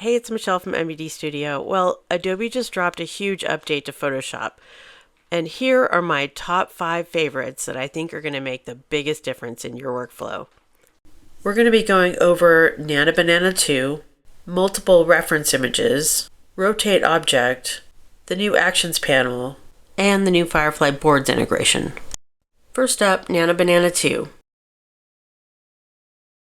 Hey, it's Michelle from MBD Studio. Well, Adobe just dropped a huge update to Photoshop. And here are my top 5 favorites that I think are going to make the biggest difference in your workflow. We're going to be going over Nano Banana 2, multiple reference images, rotate object, the new actions panel, and the new Firefly Boards integration. First up, Nano Banana 2.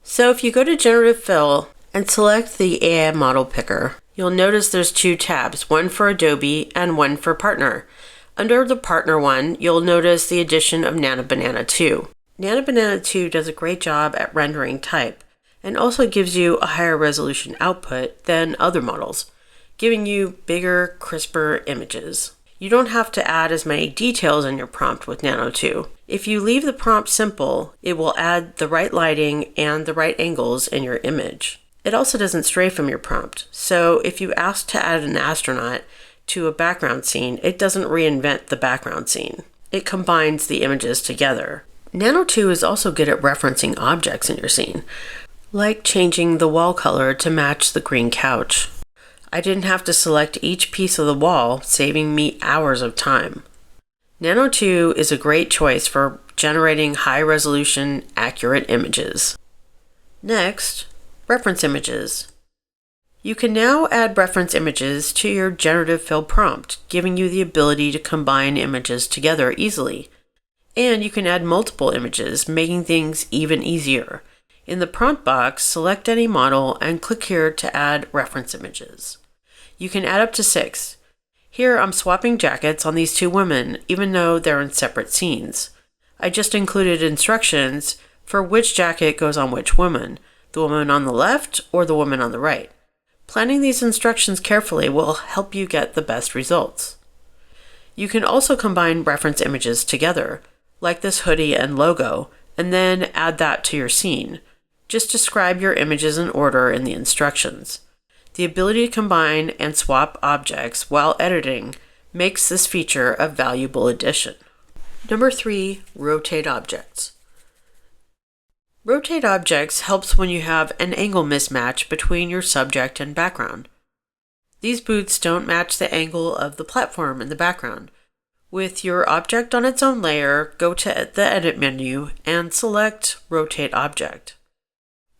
So if you go to Generative Fill and select the AI model picker, you'll notice there's 2 tabs, one for Adobe and one for Partner. Under the Partner one, you'll notice the addition of Nano Banana 2. Nano Banana 2 does a great job at rendering type and also gives you a higher resolution output than other models, giving you bigger, crisper images. You don't have to add as many details in your prompt with Nano 2. If you leave the prompt simple, it will add the right lighting and the right angles in your image. It also doesn't stray from your prompt, so if you ask to add an astronaut to a background scene, it doesn't reinvent the background scene. It combines the images together. Nano 2 is also good at referencing objects in your scene, like changing the wall color to match the green couch. I didn't have to select each piece of the wall, saving me hours of time. Nano 2 is a great choice for generating high-resolution, accurate images. Next, reference images. You can now add reference images to your generative fill prompt, giving you the ability to combine images together easily. And you can add multiple images, making things even easier. In the prompt box, select any model and click here to add reference images. You can add up to 6. Here I'm swapping jackets on these 2 women, even though they're in separate scenes. I just included instructions for which jacket goes on which woman, the woman on the left or the woman on the right. Planning these instructions carefully will help you get the best results. You can also combine reference images together, like this hoodie and logo, and then add that to your scene. Just describe your images in order in the instructions. The ability to combine and swap objects while editing makes this feature a valuable addition. Number 3, rotate objects. Rotate objects helps when you have an angle mismatch between your subject and background. These boots don't match the angle of the platform in the background. With your object on its own layer, go to the Edit menu and select Rotate Object.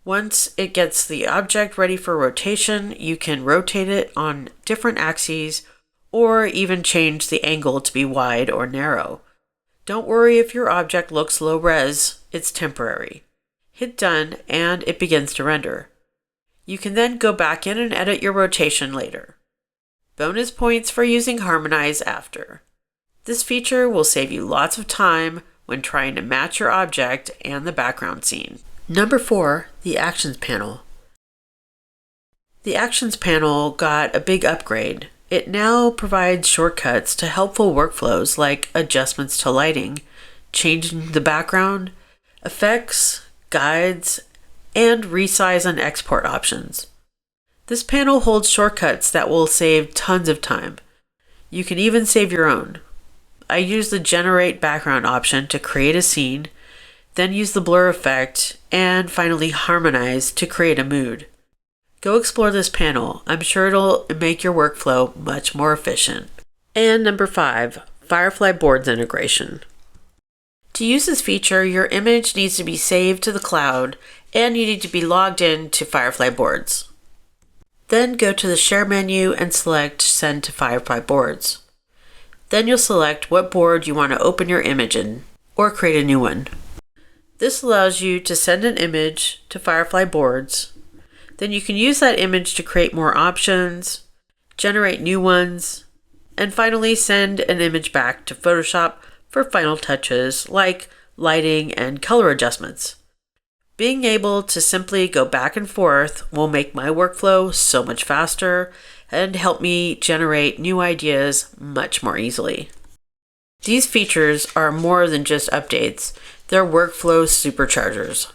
Once it gets the object ready for rotation, you can rotate it on different axes or even change the angle to be wide or narrow. Don't worry if your object looks low res, it's temporary. Hit Done and it begins to render. You can then go back in and edit your rotation later. Bonus points for using Harmonize after. This feature will save you lots of time when trying to match your object and the background scene. Number 4, the Actions panel. The Actions panel got a big upgrade. It now provides shortcuts to helpful workflows like adjustments to lighting, changing the background, effects, guides, and resize and export options. This panel holds shortcuts that will save tons of time. You can even save your own. I use the Generate Background option to create a scene, then use the blur effect, and finally harmonize to create a mood. Go explore this panel. I'm sure it'll make your workflow much more efficient. And number 5, Firefly Boards integration. To use this feature, your image needs to be saved to the cloud and you need to be logged in to Firefly Boards. Then go to the Share menu and select Send to Firefly Boards. Then you'll select what board you want to open your image in, or create a new one. This allows you to send an image to Firefly Boards. Then you can use that image to create more options, generate new ones, and finally send an image back to Photoshop for final touches like lighting and color adjustments. Being able to simply go back and forth will make my workflow so much faster and help me generate new ideas much more easily. These features are more than just updates, they're workflow superchargers.